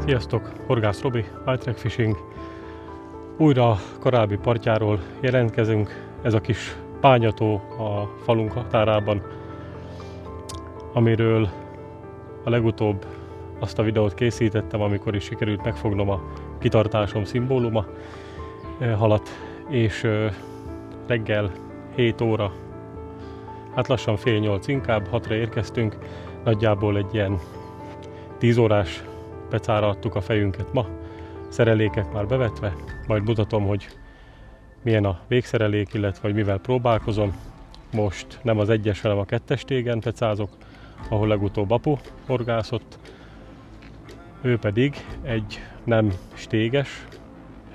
Sziasztok! Horgász Robi, White Fishing. Újra a korábbi partjáról jelentkezünk. Ez a kis pányató a falunk határában, amiről a legutóbb azt a videót készítettem, amikor is sikerült megfognom a kitartásom szimbóluma halat, és reggel 7 óra, hát lassan fél 8 inkább, 6-ra érkeztünk. Nagyjából egy ilyen 10 órás pecára adtuk a fejünket ma, szerelékek már bevetve, majd mutatom, hogy milyen a végszerelék, illetve hogy mivel próbálkozom. Most nem az 1-es, hanem a 2-es tégen pecázok, ahol legutóbb apu horgászott. Ő pedig egy nem stéges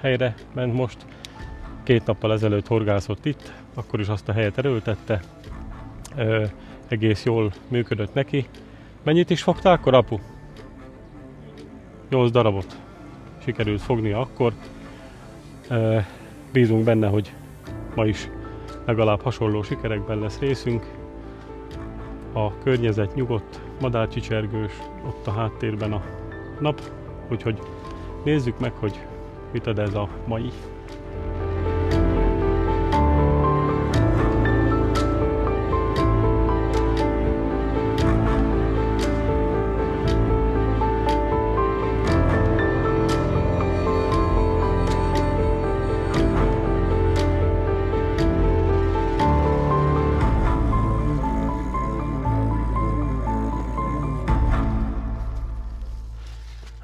helyre ment most. 2 nappal ezelőtt horgászott itt, akkor is azt a helyet erőltette. Egész jól működött neki. Mennyit is fogtál akkor, apu? 8 darabot sikerült fognia akkor. Bízunk benne, hogy ma is legalább hasonló sikerekben lesz részünk. A környezet nyugodt, madárcsicsergős, ott a háttérben a nap, úgyhogy nézzük meg, hogy mit ad ez a mai.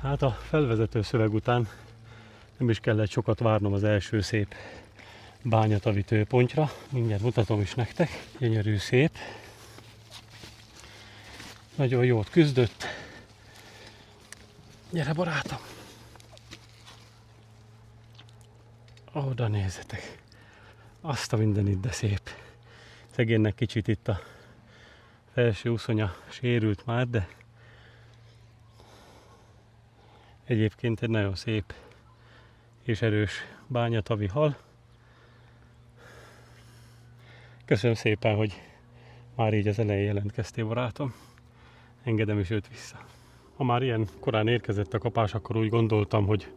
Hát a felvezető szöveg után nem is kellett sokat várnom az első szép bányatavi tőpontra. Mindjárt mutatom is nektek. Gyönyörű, szép. Nagyon jót küzdött. Gyere, barátom! Oda nézzetek. Azt a mindenit, de szép. Szegénynek kicsit itt a felső uszonya sérült már, de egyébként egy nagyon szép és erős bányatavi hal. Köszönöm szépen, hogy már így az elején jelentkeztél, barátom. Engedem is őt vissza. Ha már ilyen korán érkezett a kapás, akkor úgy gondoltam, hogy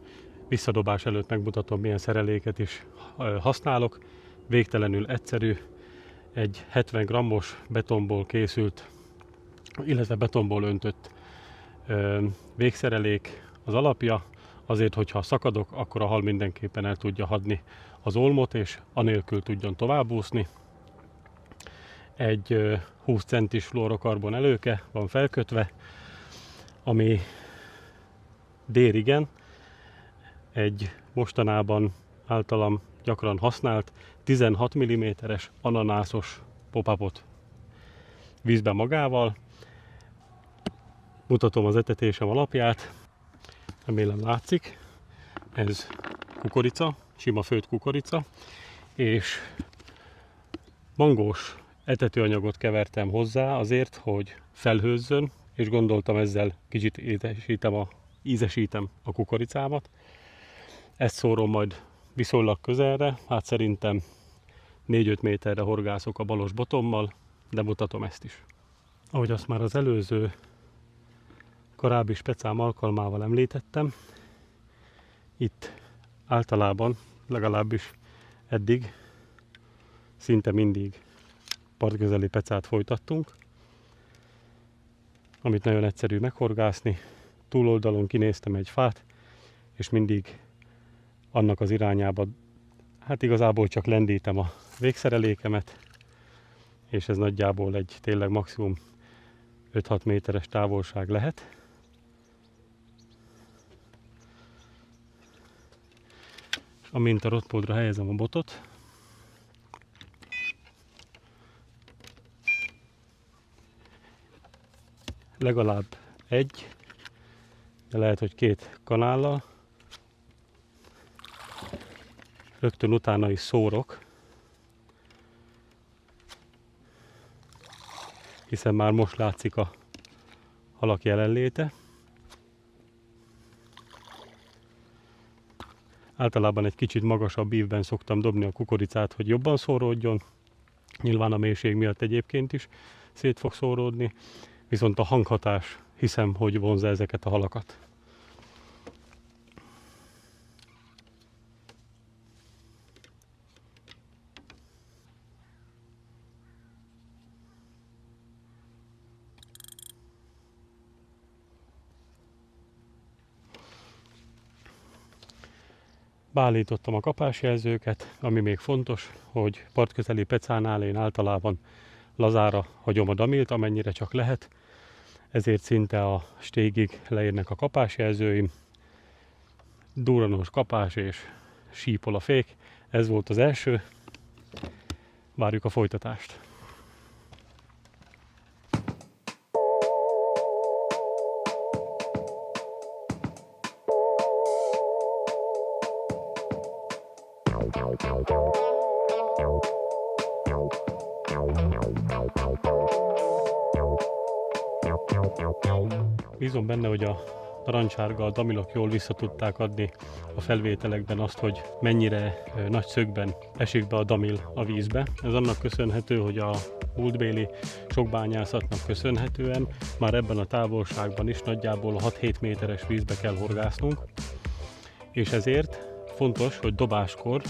visszadobás előtt megmutatom, milyen szereléket is használok. Végtelenül egyszerű, egy 70 grammos betonból készült, illetve betonból öntött végszerelék az alapja, azért, hogyha szakadok, akkor a hal mindenképpen el tudja hadni az olmot, és anélkül tudjon továbbúszni. Egy 20 centis fluorokarbon előke van felkötve, ami dérigen egy mostanában általam gyakran használt 16 mm-es ananászos pop-upot vízbe magával. Mutatom az etetésem alapját. Remélem látszik, ez kukorica, sima főtt kukorica, és mangós etetőanyagot kevertem hozzá azért, hogy felhőzzön, és gondoltam ezzel kicsit ízesítem a kukoricámat. Ezt szórom majd viszonylag közelre, hát szerintem 4-5 méterre horgászok a balos botommal, de mutatom ezt is. Ahogy azt már az előző korábbi specám alkalmával említettem, itt általában, legalábbis eddig, szinte mindig partközeli pecát folytattunk, amit nagyon egyszerű meghorgászni. Túloldalon kinéztem egy fát, és mindig annak az irányába, hát igazából csak lendítem a végszerelékemet, és ez nagyjából egy tényleg maximum 5-6 méteres távolság lehet. Amint a rotpódra helyezem a botot, legalább egy, de lehet, hogy 2 kanállal, rögtön utána is szórok, hiszen már most látszik a halak jelenléte. Általában egy kicsit magasabb ívben szoktam dobni a kukoricát, hogy jobban szóródjon. Nyilván a mélység miatt egyébként is szét fog szóródni, viszont a hanghatás hiszem, hogy vonzza ezeket a halakat. Beállítottam a kapásjelzőket, ami még fontos, hogy partközeli pecánál én általában lazára hagyom a damilt, amennyire csak lehet, ezért szinte a stégig leérnek a kapásjelzőim. Durranós kapás és sípol a fék, ez volt az első, várjuk a folytatást. Bízom benne, hogy a narancssárga a damilok jól vissza tudták adni a felvételekben azt, hogy mennyire nagy szögben esik be a damil a vízbe. Ez annak köszönhető, hogy a múltbéli sok bányászatnak köszönhetően már ebben a távolságban is nagyjából 6-7 méteres vízbe kell horgásznunk, és ezért fontos, hogy dobáskor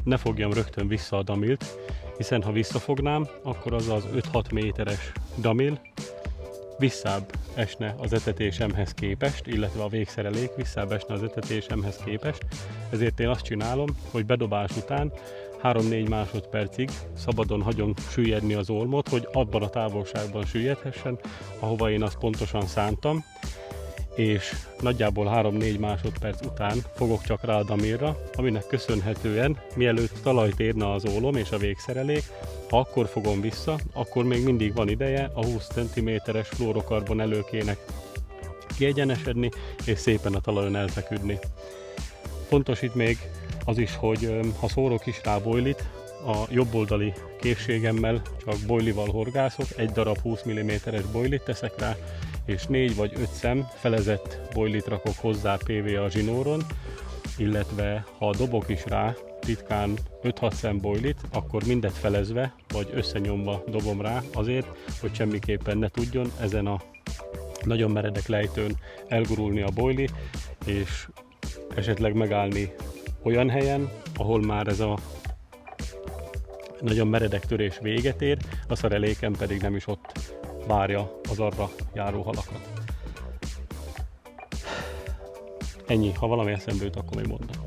ne fogjam rögtön vissza a damilt, hiszen ha visszafognám, akkor az az 5-6 méteres damil visszább esne az etetésemhez képest, illetve a végszerelék visszább esne az etetésemhez képest. Ezért én azt csinálom, hogy bedobás után 3-4 másodpercig szabadon hagyom süllyedni az olmot, hogy abban a távolságban süllyedhessen, ahova én azt pontosan szántam, és nagyjából 3-4 másodperc után fogok csak rá a damilra, aminek köszönhetően mielőtt talajt érne az ólom és a végszerelék, ha akkor fogom vissza, akkor még mindig van ideje a 20 cm-es fluorokarbon előkének kiegyenesedni és szépen a talajon elfeküdni. Fontos itt még az is, hogy ha szórok is rá bojlit, a jobboldali készségemmel csak bojlival horgászok, egy darab 20 mm-es bojlit teszek rá, és 4 vagy 5 szem felezett bojlit rakok hozzá PVA zsinóron, illetve ha dobok is rá ritkán 5-6 szem bojlit, akkor mindet felezve vagy összenyomva dobom rá azért, hogy semmiképpen ne tudjon ezen a nagyon meredek lejtőn elgurulni a bojli, és esetleg megállni olyan helyen, ahol már ez a nagyon meredek törés véget ér, a szereléken pedig nem is ott várja az arra járó halakat. Ennyi, ha valami eszembe jut, akkor még mondom.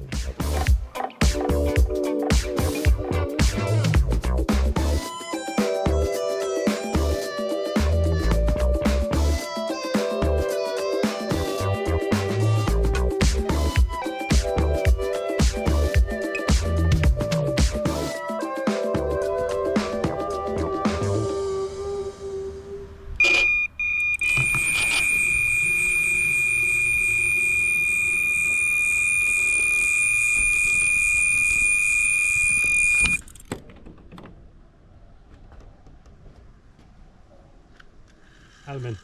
Elment.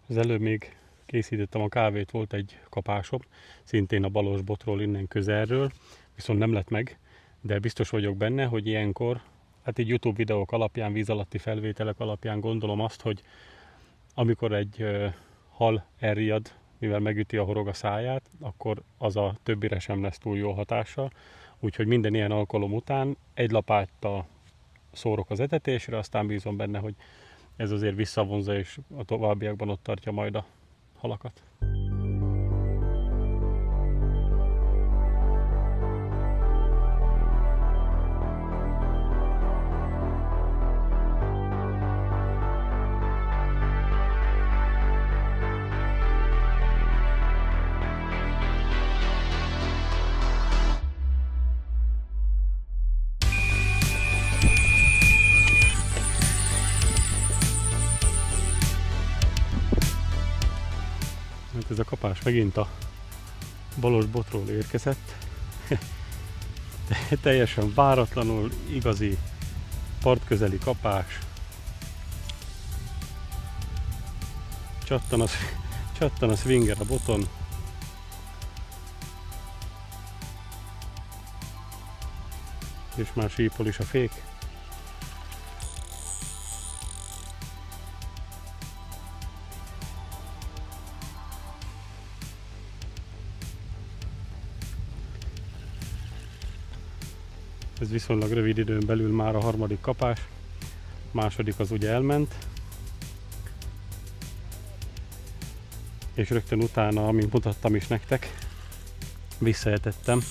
Az előbb még készítettem a kávét, volt egy kapásom, szintén a balos botról innen közelről, viszont nem lett meg, de biztos vagyok benne, hogy ilyenkor, hát így YouTube videók alapján, víz alatti felvételek alapján gondolom azt, hogy amikor egy hal elriad, mivel megüti a horog a száját, akkor az a többire sem lesz túl jó hatással, úgyhogy minden ilyen alkalom után egy lapáttal szórok az etetésre, aztán bízom benne, hogy ez azért visszavonza, és a továbbiakban ott tartja majd a halakat. Ez a kapás megint a balos botról érkezett. Teljesen váratlanul, igazi partközeli kapás. Csattan a swinger a boton. És már sípol is a fék. Ez viszonylag rövid időn belül már a harmadik kapás, második az ugye elment, és rögtön utána, amint mutattam is nektek, visszaetettem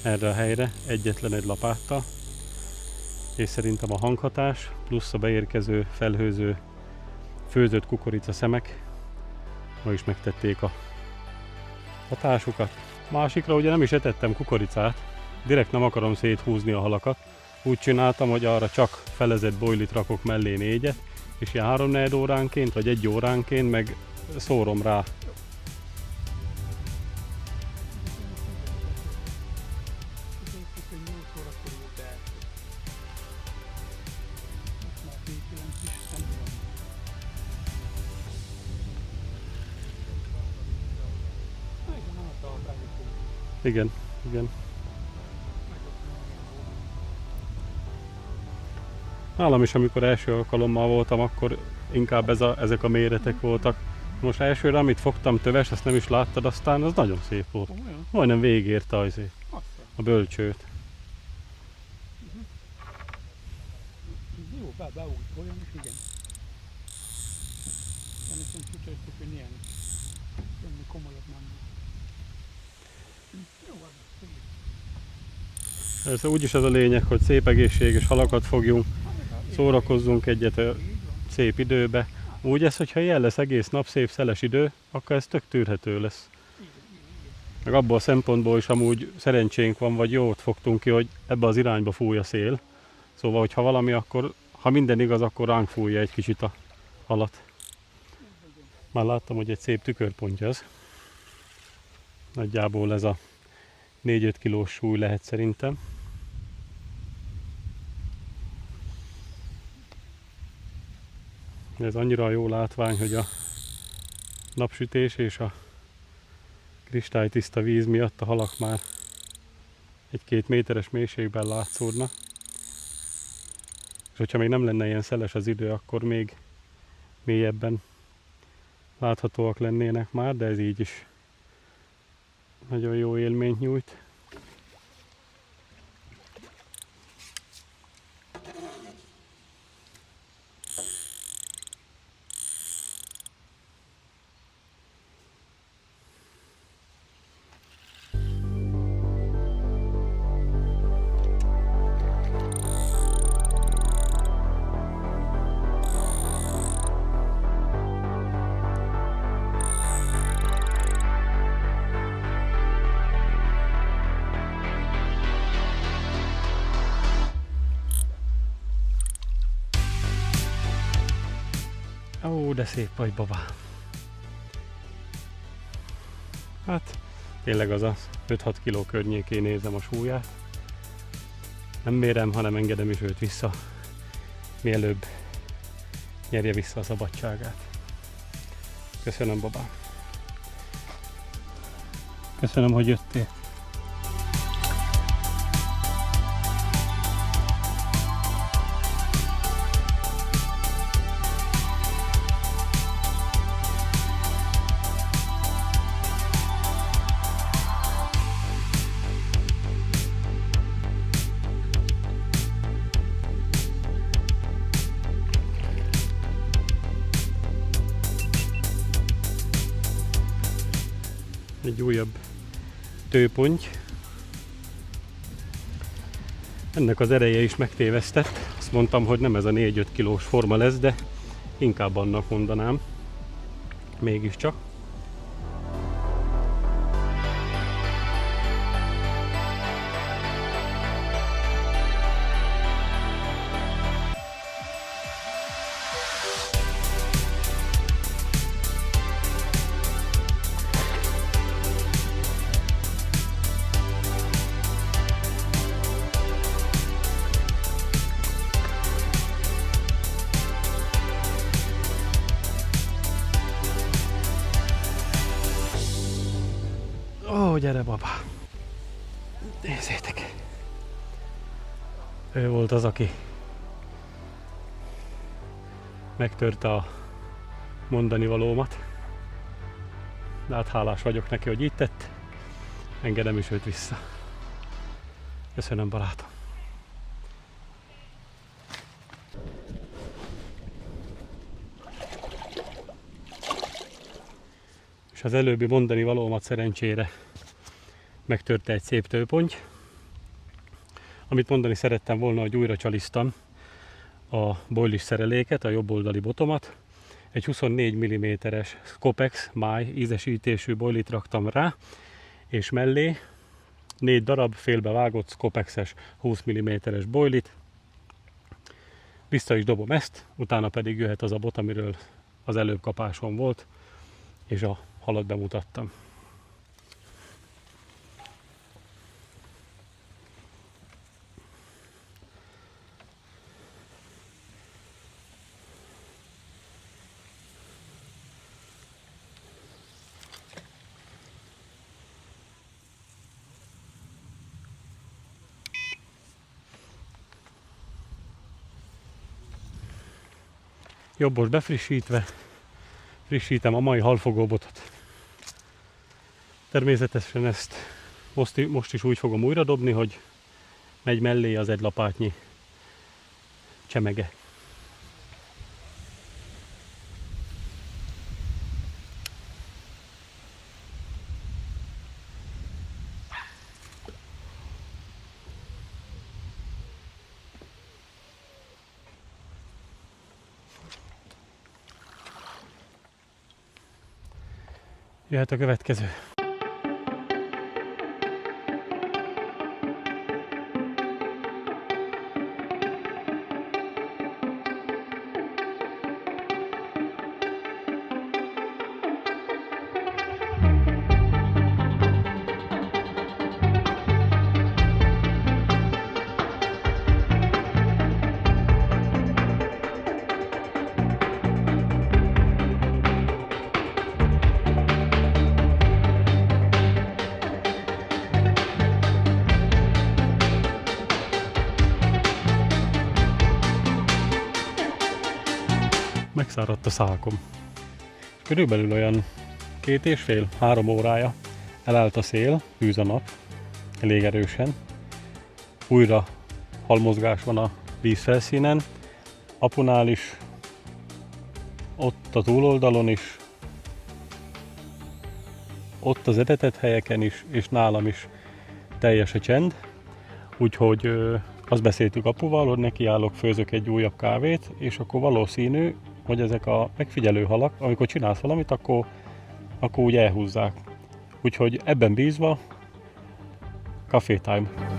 erre a helyre egyetlen egy lapáttal, és szerintem a hanghatás plusz a beérkező, felhőző, főzött kukorica szemek ma is megtették a hatásukat. Másikra ugye nem is etettem kukoricát, direkt nem akarom széthúzni a halakat. Úgy csináltam, hogy arra csak felezett boilit rakok mellé 4-et, és ilyen 3-4 óránként, vagy 1 óránként meg szórom rá. Igen, igen. Nálam is, amikor első alkalommal voltam, akkor inkább ezek a méretek voltak. Most elsőre, amit fogtam töves, azt nem is láttad, aztán az nagyon szép volt. Majdnem végigérte a bölcsőt. Jó, beújt olyan is, igen. De nekem csücsörtök, hogy ilyen semmi komolyabb nem volt. Jó van, szép. Ez úgyis az a lényeg, hogy szép egészséges halakat fogjunk, szórakozzunk egyet a szép időbe. Úgy ez, hogyha ilyen lesz egész nap szép szeles idő, akkor ez tök tűrhető lesz. Meg abból a szempontból is amúgy szerencsénk van, vagy jót fogtunk ki, hogy ebbe az irányba fúj a szél. Szóval, hogyha valami, akkor, ha minden igaz, akkor ránk fújja egy kicsit a halat. Már láttam, hogy egy szép tükörpontja az. Nagyjából ez a 4-5 kilós súly lehet szerintem. Ez annyira jó látvány, hogy a napsütés és a kristálytiszta víz miatt a halak már 1-2 méteres mélységben látszódnak. És hogyha még nem lenne ilyen szeles az idő, akkor még mélyebben láthatóak lennének már, de ez így is nagyon jó élményt nyújt. Ó, de szép vagy, baba. Hát, tényleg az a 5-6 kiló környékén nézem a súlyát. Nem mérem, hanem engedem is őt vissza, mielőbb nyerje vissza a szabadságát. Köszönöm, babám. Köszönöm, hogy jöttél. Egy újabb tőponty. Ennek az ereje is megtévesztett. Azt mondtam, hogy nem ez a 4-5 kilós forma lesz, de inkább annak mondanám. Mégiscsak. Ó, gyere, baba! Nézzétek! Ő volt az, aki megtörte a mondani valómat. De hát hálás vagyok neki, hogy így tett. Engedem is őt vissza. Köszönöm, barátom! És az előbbi mondani valómat szerencsére megtörte egy szép tőponty. Amit mondani szerettem volna, hogy újra csaliztam a boilis szereléket, a jobb oldali botomat. Egy 24 mm-es Scopex máj ízesítésű boilit raktam rá, és mellé 4 darab félbevágott Scopexes 20 mm-es boilit. Vissza is dobom ezt, utána pedig jöhet az a bot, amiről az előbb kapásom volt, és a halat bemutattam. Jobbos befrissítve, frissítem a mai halfogóbotot. Természetesen ezt most is úgy fogom újra dobni, hogy megy mellé az egy lapátnyi csemege. Jöhet a következő. Megszáradt a szákom. Körülbelül olyan 2,5-3 órája elállt a szél, hűz a nap, elég erősen. Újra halmozgás van a vízfelszínen, apunál is, ott a túloldalon is, ott az etetett helyeken is, és nálam is teljes a csend. Úgyhogy azt beszéltük apuval, hogy nekiállok, főzök egy újabb kávét, és akkor valószínű, hogy ezek a megfigyelő halak, amikor csinálsz valamit, akkor úgy elhúzzák. Úgyhogy ebben bízva, café time.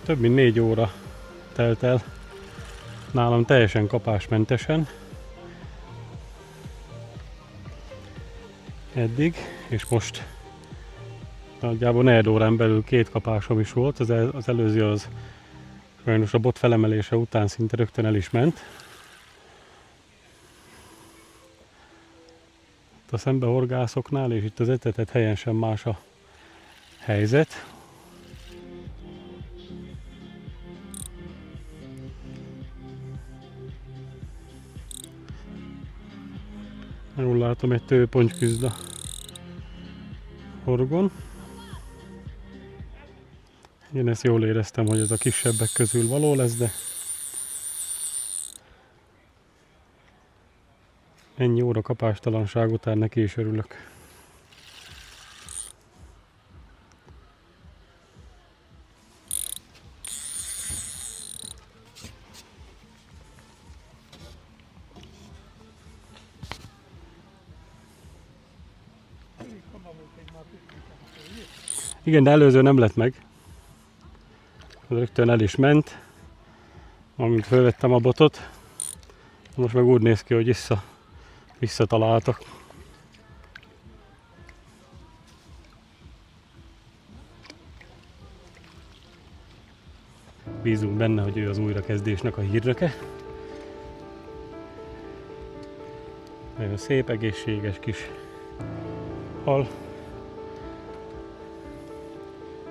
Több mint 4 óra telt el nálam teljesen kapásmentesen eddig, és most nagyjából 4 órán belül 2 kapásom is volt. Az előző az sajnos a bot felemelése után szinte rögtön el is ment. Itt a szembehorgászoknál és itt az etetett helyen sem más a helyzet. Jól látom, egy tőponty küzd a horgon. Én ezt jól éreztem, hogy ez a kisebbek közül való lesz, de ennyi óra kapástalanság után neki is örülök. Igen, de előző nem lett meg. Rögtön el is ment, amint felvettem a botot. Most meg úgy néz ki, hogy visszataláltak. Bízunk benne, hogy ő az újrakezdésnek a hírnöke. Nagyon szép, egészséges kis hal.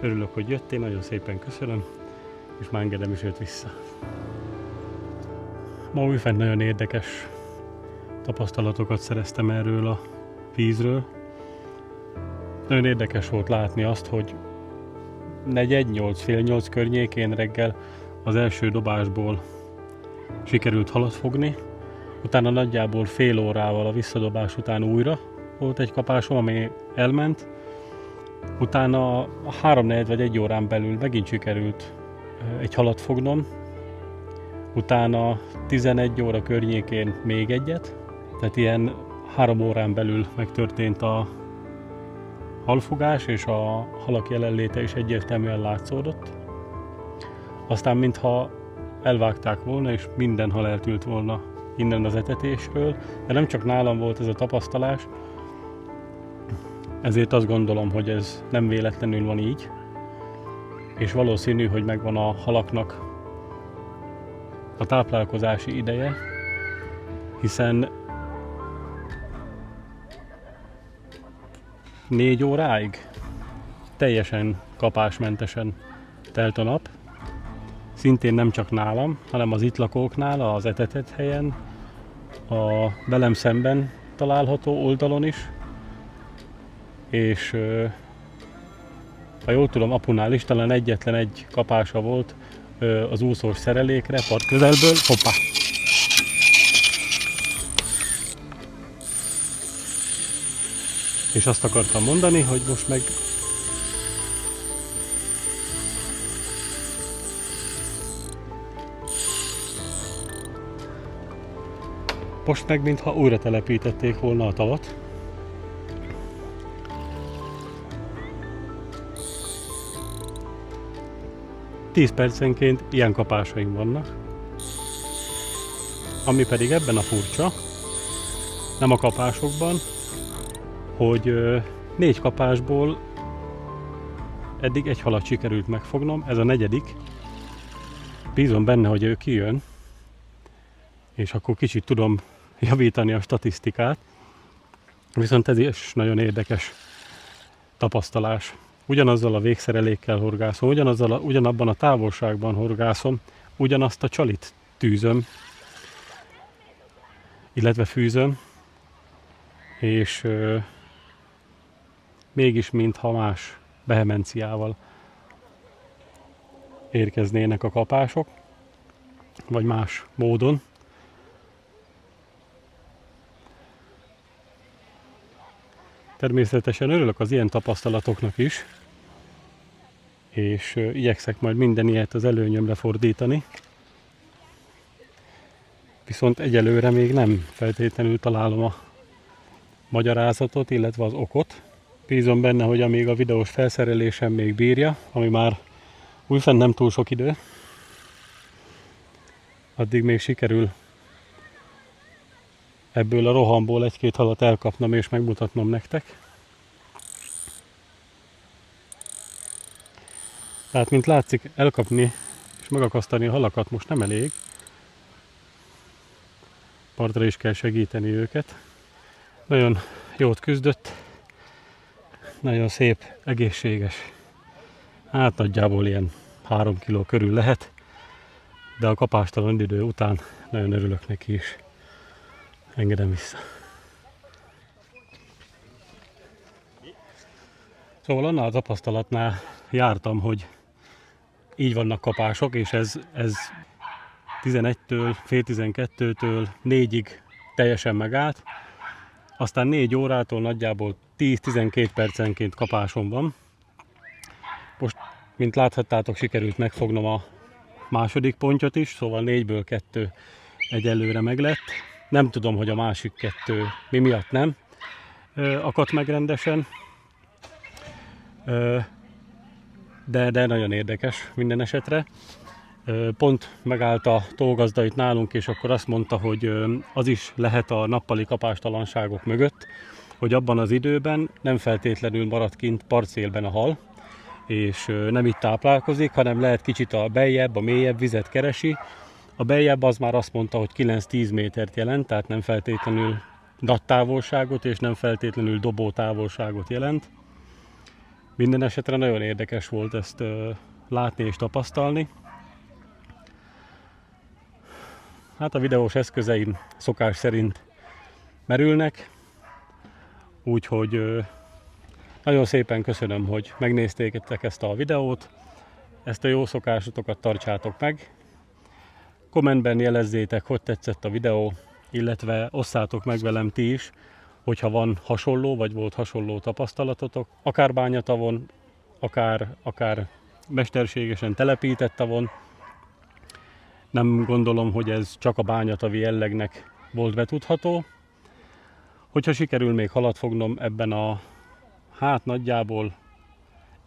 Örülök, hogy jöttél, nagyon szépen köszönöm, és már engedem is őt vissza. Ma újfent nagyon érdekes tapasztalatokat szereztem erről a vízről. Nagyon érdekes volt látni azt, hogy 4-8, fél 8 környékén reggel az első dobásból sikerült halat fogni. Utána nagyjából fél órával a visszadobás után újra volt egy kapásom, ami elment. Utána 3-4 vagy 1 órán belül megint sikerült egy halat fognom. Utána 11 óra környékén még egyet. Tehát ilyen 3 órán belül megtörtént a halfogás, és a halak jelenléte is egyértelműen látszódott. Aztán mintha elvágták volna, és minden hal eltűnt volna innen az etetésről. De nem csak nálam volt ez a tapasztalás, ezért azt gondolom, hogy ez nem véletlenül van így, és valószínű, hogy megvan a halaknak a táplálkozási ideje, hiszen 4 óráig teljesen kapásmentesen telt a nap. Szintén nem csak nálam, hanem az itt lakóknál, az etetett helyen, a velem szemben található oldalon is. És ha jól tudom, apunál is talán egyetlen egy kapása volt az úszós szerelékre, part közelből. Hoppá! És azt akartam mondani, hogy most meg mintha újra telepítették volna a tavat. Tíz percenként ilyen kapásaim vannak, ami pedig ebben a furcsa, nem a kapásokban, hogy 4 kapásból eddig egy halat sikerült megfognom, ez a 4. Bízom benne, hogy ő kijön, és akkor kicsit tudom javítani a statisztikát, viszont ez is nagyon érdekes tapasztalás. Ugyanazzal a végszerelékkel horgászom, ugyanabban a távolságban horgászom, ugyanazt a csalit tűzöm, illetve fűzöm, és mégis mintha más vehemenciával érkeznének a kapások, vagy más módon. Természetesen örülök az ilyen tapasztalatoknak is, és igyekszek majd minden ilyet az előnyömre fordítani. Viszont egyelőre még nem feltétlenül találom a magyarázatot, illetve az okot. Bízom benne, hogy amíg a videós felszerelésem még bírja, ami már újfent nem túl sok idő, addig még sikerül ebből a rohamból 1-2 halat elkapnom és megmutatnom nektek. Tehát, mint látszik, elkapni és megakasztani a halakat most nem elég. Partra is kell segíteni őket. Nagyon jót küzdött, nagyon szép, egészséges. Hát nagyjából ilyen 3 kiló körül lehet, de a kapástalan idő után nagyon örülök neki is. Engedem vissza. Szóval annál a tapasztalatnál jártam, hogy így vannak kapások, és ez 11-től, fél 12-től 4-ig teljesen megállt. Aztán 4 órától nagyjából 10-12 percenként kapásom van. Most, mint láthattátok, sikerült megfognom a második pontyot is, szóval 4-ből 2 egyelőre meglett. Nem tudom, hogy a másik 2 mi miatt nem akadt meg rendesen. De nagyon érdekes minden esetre. Pont megállt a tógazda itt nálunk, és akkor azt mondta, hogy az is lehet a nappali kapástalanságok mögött, hogy abban az időben nem feltétlenül maradt kint partszélben a hal, és nem itt táplálkozik, hanem lehet kicsit a beljebb, a mélyebb vizet keresi. A beljebb az már azt mondta, hogy 9-10 métert jelent, tehát nem feltétlenül dattávolságot és nem feltétlenül dobó távolságot jelent. Minden esetre nagyon érdekes volt ezt látni és tapasztalni. Hát a videós eszközeim szokás szerint merülnek, úgyhogy nagyon szépen köszönöm, hogy megnéztétek ezt a videót, ezt a jó szokásotokat tartsátok meg. Kommentben jelezzétek, hogy tetszett a videó, illetve osszátok meg velem ti is, hogyha van hasonló, vagy volt hasonló tapasztalatotok, akár bányatavon, akár mesterségesen telepített tavon. Nem gondolom, hogy ez csak a bányatavi jellegnek volt betudható. Hogyha sikerül még halat fognom ebben a nagyjából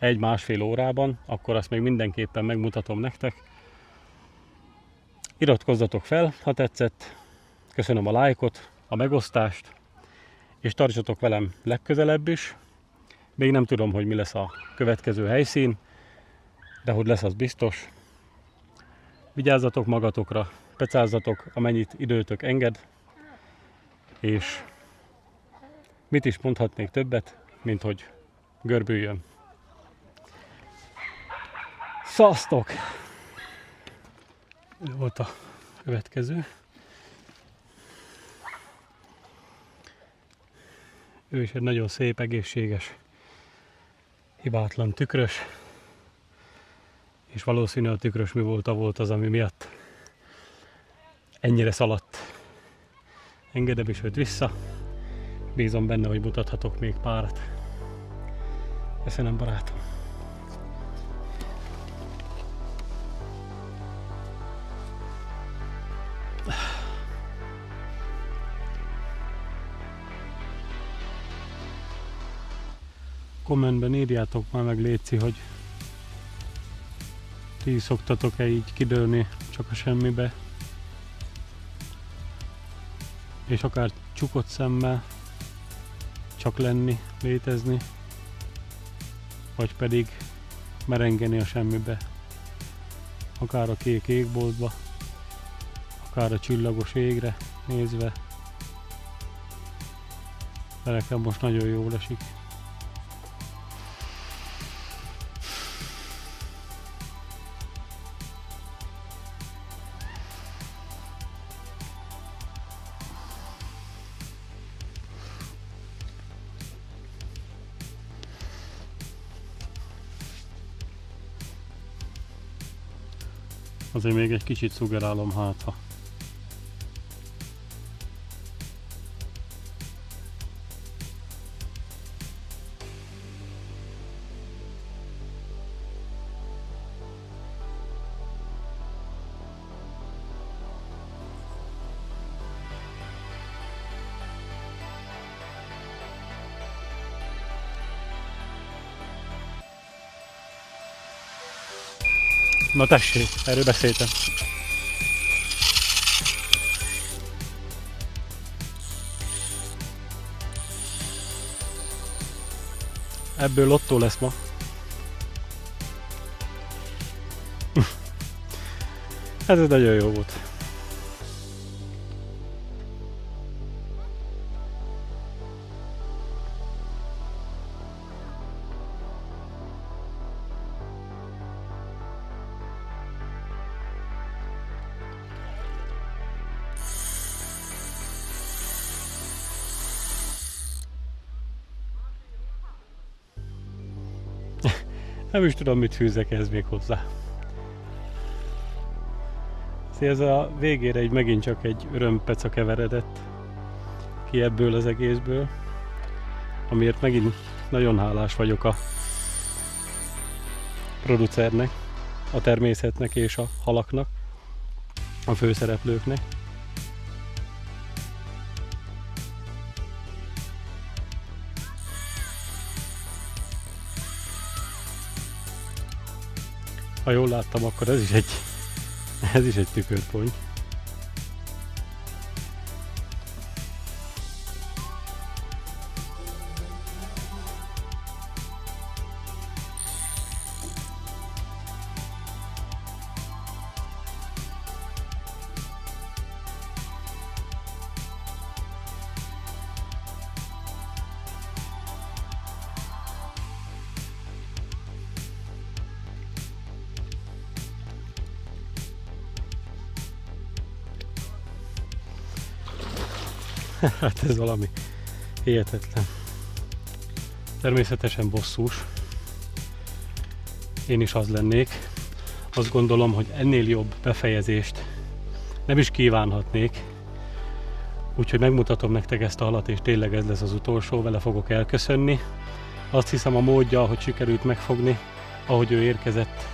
1-1,5 órában, akkor azt még mindenképpen megmutatom nektek. Iratkozzatok fel, ha tetszett, köszönöm a lájkot, a megosztást, és tartsatok velem legközelebb is. Még nem tudom, hogy mi lesz a következő helyszín, de hogy lesz, az biztos. Vigyázzatok magatokra, pecázzatok, amennyit időtök enged, és mit is mondhatnék többet, mint hogy görbüljön. Szasztok! Ez volt a következő. Ő is egy nagyon szép, egészséges, hibátlan tükrös. És valószínű a tükrös mi volt az, ami miatt ennyire szaladt. Engedem is őt vissza. Bízom benne, hogy mutathatok még párat. Köszönöm, barátom! Kommentben írjátok már meg, léci, hogy ti szoktatok-e így kidőlni csak a semmibe, és akár csukott szemmel csak lenni, létezni, vagy pedig merengeni a semmibe, akár a kék égboltba, akár a csillagos égre nézve, de nekem most nagyon jól esik. Azért még egy kicsit szugerálom, hátha. Na tessék, erről beszéltem. Ebből lottó lesz ma. Ez nagyon jó volt. Nem is tudom, mit fűzzek ehhez még hozzá. Ez a végére így megint csak egy örömpeca keveredett ki ebből az egészből, amiért megint nagyon hálás vagyok a producernek, a természetnek és a halaknak, a főszereplőknek. Ha jól láttam, akkor ez is egy tükörpony. Hát ez valami hihetetlen. Természetesen bosszús. Én is az lennék. Azt gondolom, hogy ennél jobb befejezést nem is kívánhatnék. Úgyhogy megmutatom nektek ezt a halat, és tényleg ez lesz az utolsó, vele fogok elköszönni. Azt hiszem, a módja, ahogy sikerült megfogni, ahogy ő érkezett,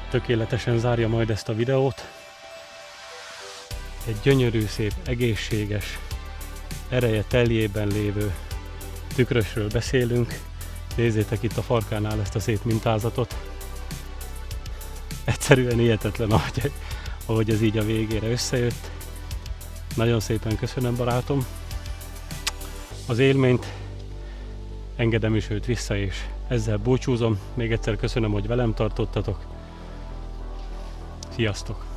tökéletesen zárja majd ezt a videót. Egy gyönyörű, szép, egészséges, ereje teljében lévő tükrösről beszélünk. Nézzétek itt a farkánál ezt a szép mintázatot. Egyszerűen hihetetlen, ahogy ez így a végére összejött. Nagyon szépen köszönöm, barátom, az élményt. Engedem is őt vissza, és ezzel búcsúzom. Még egyszer köszönöm, hogy velem tartottatok. Sziasztok!